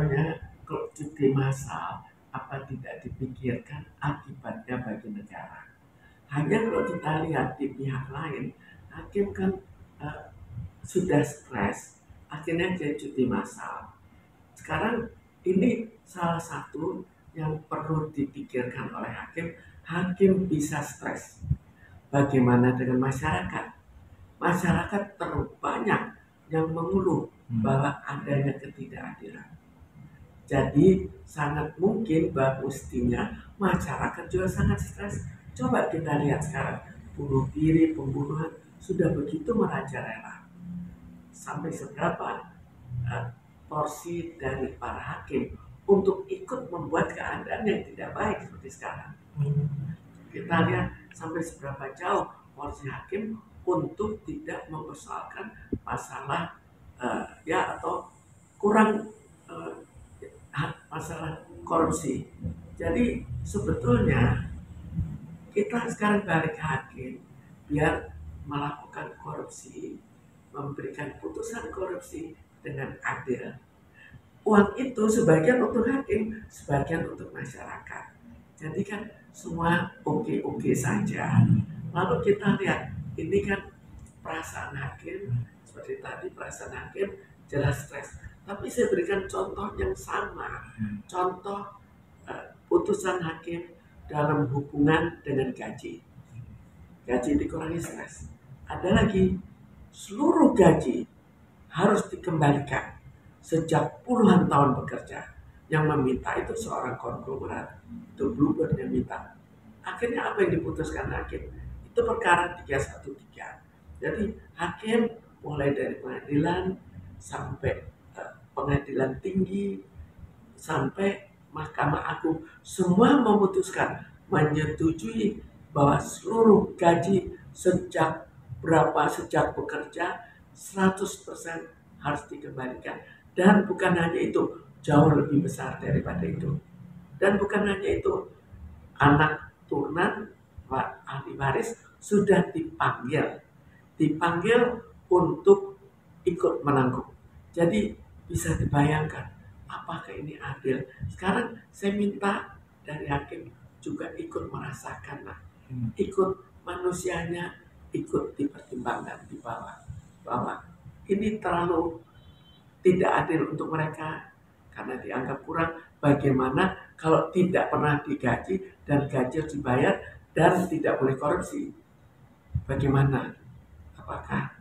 sebetulnya kalau cuti massal apa tidak dipikirkan akibatnya bagi negara. Hanya kalau kita lihat di pihak lain, hakim kan eh, sudah stres, akhirnya dia cuti massal. Sekarang ini salah satu yang perlu dipikirkan oleh hakim. Hakim bisa stres. Bagaimana dengan masyarakat? Masyarakat terlalu banyak yang mengeluh bahwa adanya ketidakadilan. Jadi sangat mungkin bahwa mestinya masyarakat juga sangat stres. Coba kita lihat sekarang, bunuh diri, pembunuhan sudah begitu merajalela. Sampai seberapa uh, porsi dari para hakim untuk ikut membuat keadaan yang tidak baik seperti sekarang. Kita lihat sampai seberapa jauh porsi hakim untuk tidak mempersoalkan masalah ya atau kurang uh, masalah korupsi. Jadi sebetulnya kita sekarang balik hakim biar melakukan korupsi, memberikan putusan korupsi dengan adil. Uang itu sebagian untuk hakim, sebagian untuk masyarakat. Jadi kan semua oke-oke saja. Lalu kita lihat, ini kan perasaan hakim, seperti tadi perasaan hakim jelas stres. Tapi saya berikan contoh yang sama, contoh putusan hakim dalam hubungan dengan gaji. Gaji dikurangi stres. Ada lagi, seluruh gaji harus dikembalikan sejak puluhan tahun bekerja. Yang meminta itu seorang konglomerat, itu Bluebird yang minta. Akhirnya apa yang diputuskan hakim? Itu perkara 313. Jadi hakim mulai dari pengadilan sampai pengadilan tinggi sampai Mahkamah Agung semua memutuskan menyetujui bahwa seluruh gaji sejak bekerja 100% harus dikembalikan. Dan bukan hanya itu, jauh lebih besar daripada itu. Dan bukan hanya itu, anak turunan ahli waris sudah dipanggil untuk ikut menanggung. Jadi bisa dibayangkan apakah ini adil. Sekarang saya minta dari hakim juga ikut merasakan, ikut manusianya, ikut dipertimbangkan di bawah bahwa ini terlalu tidak adil untuk mereka karena dianggap kurang. Bagaimana kalau tidak pernah digaji dan gaji harus dibayar dan tidak boleh korupsi? Bagaimana? Apakah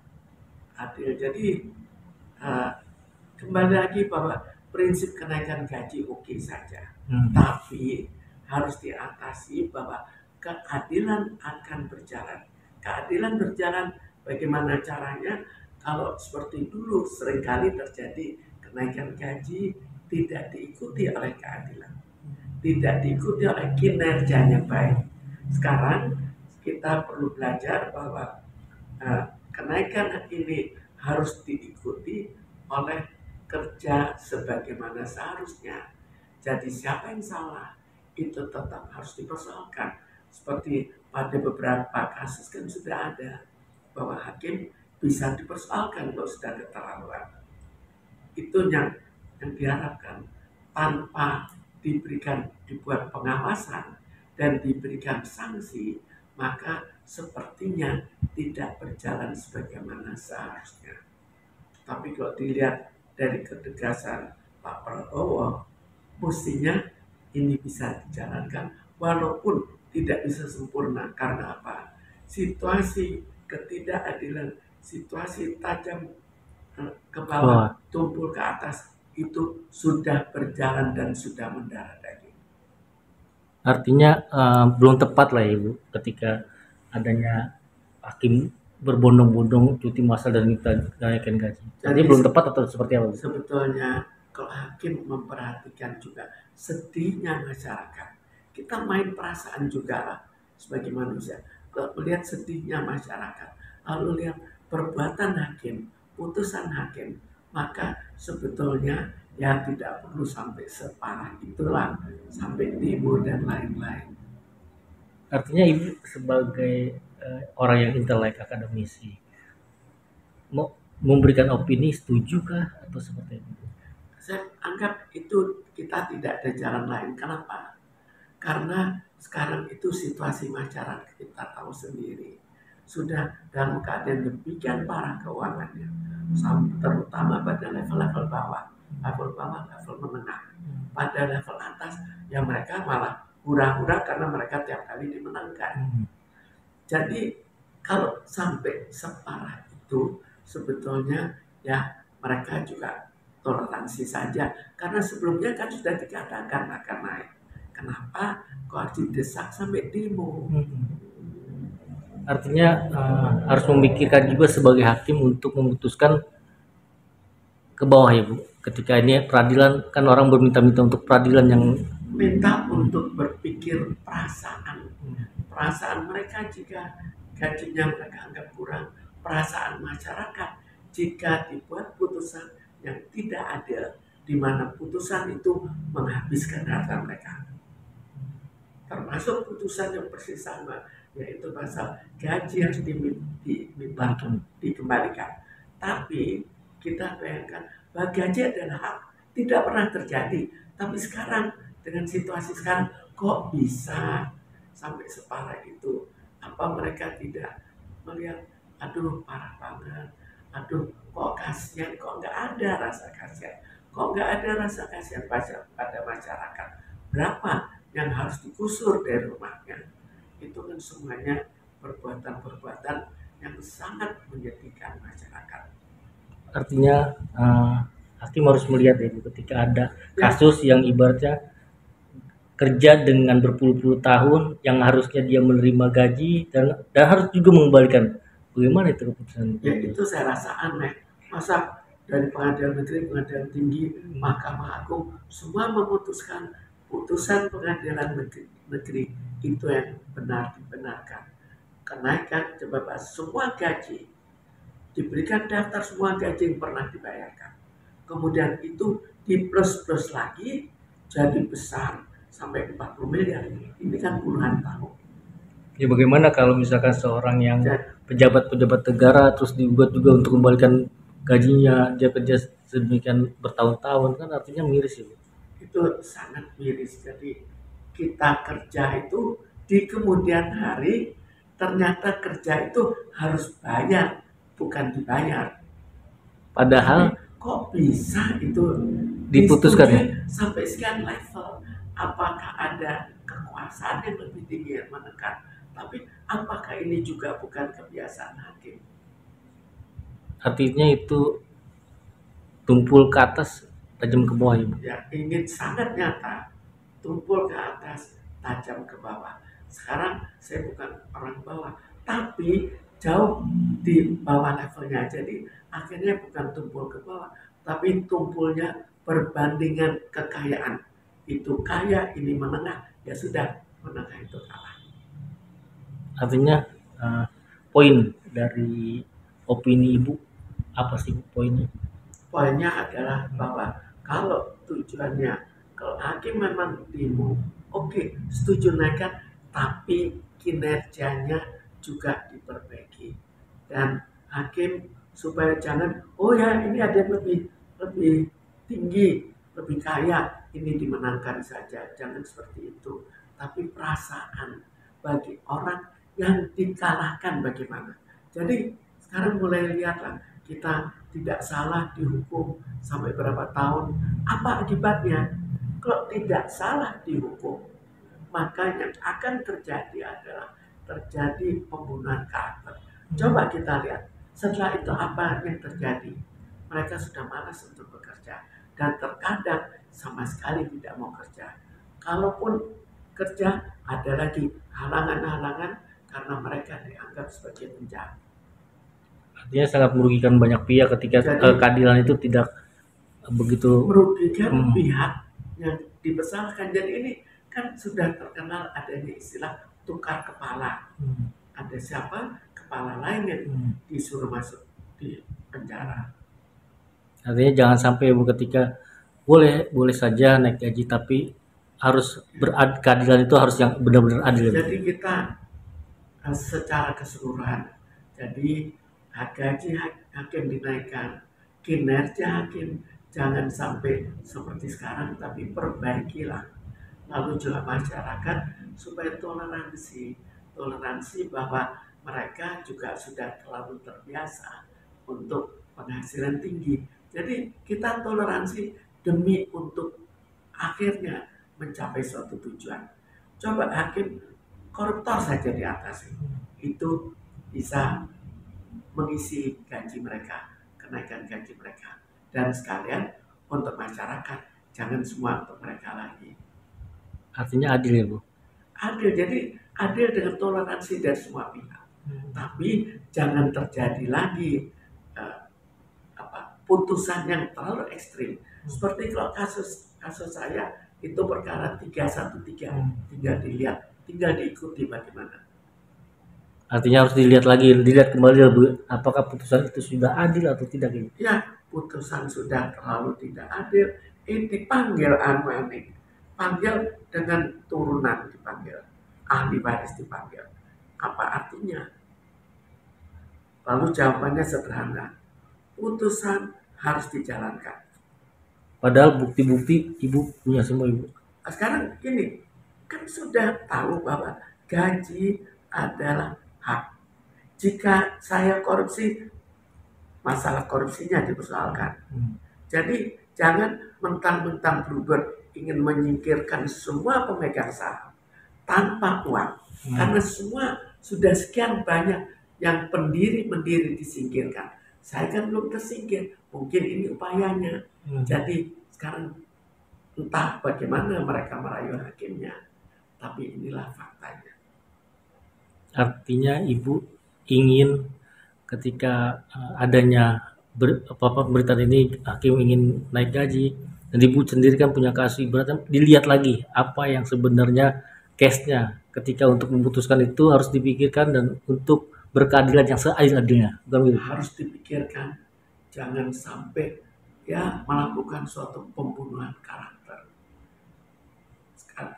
adil? Jadi kembali lagi bahwa prinsip kenaikan gaji oke saja, tapi harus diatasi bahwa keadilan akan berjalan. Keadilan berjalan bagaimana caranya? Kalau seperti dulu seringkali terjadi kenaikan gaji tidak diikuti oleh keadilan, tidak diikuti oleh kinerja yang baik. Sekarang kita perlu belajar bahwa kenaikan ini harus diikuti oleh kerja sebagaimana seharusnya. Jadi siapa yang salah itu tetap harus dipersoalkan. Seperti pada beberapa kasus kan sudah ada bahwa hakim bisa dipersoalkan kalau sudah keterlaluan. Itu yang diharapkan tanpa dibuat pengawasan dan diberikan sanksi, maka sepertinya tidak berjalan sebagaimana seharusnya. Tapi kalau dilihat dari ketegasan Pak Prabowo, mestinya ini bisa dijalankan walaupun tidak bisa sempurna. Karena apa? Situasi ketidakadilan, situasi tajam ke bawah, tumpul ke atas, itu sudah berjalan dan sudah mendarah daging. Artinya belum tepat lah Ibu ketika adanya hakim berbondong-bondong cuti massal dan minta kenaikan gaji. Jadi belum tepat atau seperti apa? Sebetulnya kalau hakim memperhatikan juga sedihnya masyarakat, kita main perasaan juga lah sebagai manusia. Kalau melihat sedihnya masyarakat, lalu lihat perbuatan hakim, putusan hakim, maka sebetulnya ya tidak perlu sampai separah itulah, sampai demo dan lain-lain. Artinya Ibu sebagai orang yang intelek akademisi mau memberikan opini setuju kah atau seperti itu? Saya anggap itu kita tidak ada jalan lain. Kenapa? Karena sekarang itu situasi masyarakat kita tahu sendiri. Sudah dalam keadaan demikian parah keuangannya. Terutama pada level-level bawah. Level bawah, level menengah. Pada level atas, ya mereka malah hura-hura karena mereka tiap kali dimenangkan. Jadi kalau sampai separah itu sebetulnya ya mereka juga toleransi saja karena sebelumnya kan sudah dikatakan akan naik. Kenapa kok didesak sampai demo? Artinya harus memikirkan juga sebagai hakim untuk memutuskan ke bawah ya Bu. Ketika ini peradilan kan orang berminta-minta untuk peradilan yang Minta untuk berpikir perasaan mereka jika gajinya mereka anggap kurang, perasaan masyarakat jika dibuat putusan yang tidak adil, di mana putusan itu menghabiskan harta mereka. Termasuk putusan yang persis sama, yaitu pasal gaji harus dikembalikan. Tapi kita bayangkan bahwa gaji adalah hak, tidak pernah terjadi. Tapi sekarang dengan situasi sekarang kok bisa sampai separah itu? Apa mereka tidak melihat, aduh parah banget, aduh kok kasihan, kok nggak ada rasa kasihan, kok nggak ada rasa kasihan pada masyarakat? Berapa yang harus digusur dari rumahnya? Itu kan semuanya perbuatan-perbuatan yang sangat menyedihkan masyarakat. artinya hakim harus melihat ya Bu, ketika ada kasus yang ibaratnya kerja dengan berpuluh-puluh tahun yang harusnya dia menerima gaji dan harus juga mengembalikan. Bagaimana itu keputusan? Ya itu saya rasa aneh. Masa dari pengadilan negeri, pengadilan tinggi, Mahkamah Agung semua memutuskan putusan pengadilan negeri itu yang benar dibenarkan. Kenaikan jabatan semua gaji, diberikan daftar semua gaji yang pernah dibayarkan. Kemudian itu di plus-plus lagi jadi besar sampai 40 miliar. Ini kan puluhan tahun. Ya bagaimana kalau misalkan seorang yang pejabat-pejabat negara terus digugat juga untuk kembalikan gajinya, dia kerja sedemikian bertahun-tahun, kan artinya miris ya Bu. Itu sangat miris. Jadi kita kerja itu di kemudian hari ternyata kerja itu harus bayar, bukan dibayar. Padahal kok bisa itu diputuskan ya? Sampai sekian level? Apakah ada kekuasaan yang lebih tinggi yang menekan? Tapi apakah ini juga bukan kebiasaan hakim? Artinya itu tumpul ke atas, tajam ke bawah ya Bu. Ya ingin sangat nyata, tumpul ke atas, tajam ke bawah. Sekarang saya bukan orang bawah, tapi jauh di bawah levelnya. Jadi akhirnya bukan tumpul ke bawah, tapi tumpulnya perbandingan kekayaan. Itu kaya, ini menengah, ya sudah, menengah itu kalah. Artinya poin dari opini Ibu apa sih poinnya? Poinnya adalah bahwa kalau tujuannya, kalau hakim memang demo, oke, setuju naikkan, tapi kinerjanya juga diperbaiki. Dan hakim supaya jangan, oh ya ini ada yang lebih tinggi, lebih kaya, ini dimenangkan saja. Jangan seperti itu. Tapi perasaan bagi orang yang dikalahkan bagaimana. Jadi sekarang mulai lihatlah, kita tidak salah dihukum sampai berapa tahun. Apa akibatnya? Kalau tidak salah dihukum, maka yang akan terjadi adalah terjadi pembunuhan karakter. Coba kita lihat, setelah itu apa yang terjadi? Mereka sudah malas untuk bekerja dan terkadang sama sekali tidak mau kerja. Kalaupun kerja, ada lagi halangan-halangan karena mereka dianggap sebagai penjahat. Artinya sangat merugikan banyak pihak ketika keadilan itu tidak begitu merugikan pihak yang dipersalahkan. Jadi ini kan sudah terkenal adanya istilah tukar kepala. Ada siapa? Kepala lain yang disuruh masuk di penjara. Artinya jangan sampai Bu, ketika boleh saja naik gaji, tapi harus keadilan itu harus yang benar-benar adil. Jadi kita secara keseluruhan, jadi gaji hakim dinaikkan, kinerja hakim jangan sampai seperti sekarang, tapi perbaikilah. Lalu juga masyarakat supaya toleransi bahwa mereka juga sudah terlalu terbiasa untuk penghasilan tinggi. Jadi kita toleransi demi untuk akhirnya mencapai suatu tujuan. Coba hakim koruptor saja di atas itu bisa mengisi gaji mereka, kenaikan gaji mereka. Dan sekalian untuk masyarakat, jangan semua untuk mereka lagi. Artinya adil ya Bu. Adil, jadi adil dengan toleransi dari semua pihak. Tapi jangan terjadi lagi eh, putusan yang terlalu ekstrim. Seperti kalau kasus saya itu perkara 313, tinggal diikuti bagaimana. Artinya harus dilihat kembali Bu, apakah putusan itu sudah adil atau tidak gitu. Ya, putusan sudah terlalu tidak adil, dipanggil panggil dengan turunan, dipanggil ahli waris, dipanggil. Apa artinya? Lalu jawabannya sederhana, putusan harus dijalankan. Padahal bukti-bukti Ibu punya semua Ibu. Sekarang gini, kan sudah tahu bahwa gaji adalah hak. Jika saya korupsi, masalah korupsinya dipersoalkan. Jadi jangan mentang-mentang Bluebird ingin menyingkirkan semua pemegang saham tanpa uang. Karena semua sudah sekian banyak yang pendiri-pendiri disingkirkan. Saya kan belum tersingkir, mungkin ini upayanya. Jadi sekarang entah bagaimana mereka merayu hakimnya, tapi inilah faktanya. Artinya Ibu ingin ketika adanya pemberitaan ini hakim ingin naik gaji dan Ibu sendiri kan punya kasus, ibaratnya dilihat lagi apa yang sebenarnya case-nya, ketika untuk memutuskan itu harus dipikirkan dan untuk berkeadilan yang seadil-adilnya. Harus dipikirkan, jangan sampai ya melakukan suatu pembunuhan karakter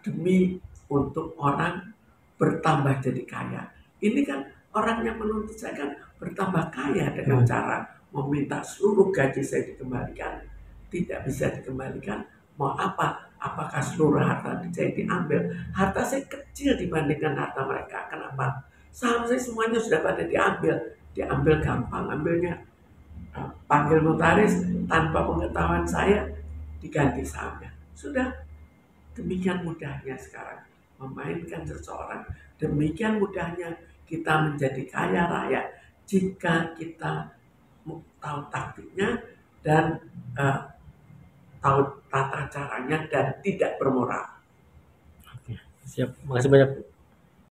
demi untuk orang bertambah jadi kaya. Ini kan orang yang menuntut saya kan bertambah kaya dengan cara meminta seluruh gaji saya dikembalikan. Tidak bisa dikembalikan, mau apa? Apakah seluruh harta saya diambil? Harta saya kecil dibandingkan harta mereka. Kenapa? Saham saya semuanya sudah pada diambil gampang, ambilnya panggil notaris tanpa pengetahuan saya, diganti sahamnya. Sudah, demikian mudahnya sekarang memainkan seseorang. Demikian mudahnya kita menjadi kaya raya jika kita tahu taktiknya dan tahu tata caranya dan tidak bermoral. Oke, siap. Makasih banyak.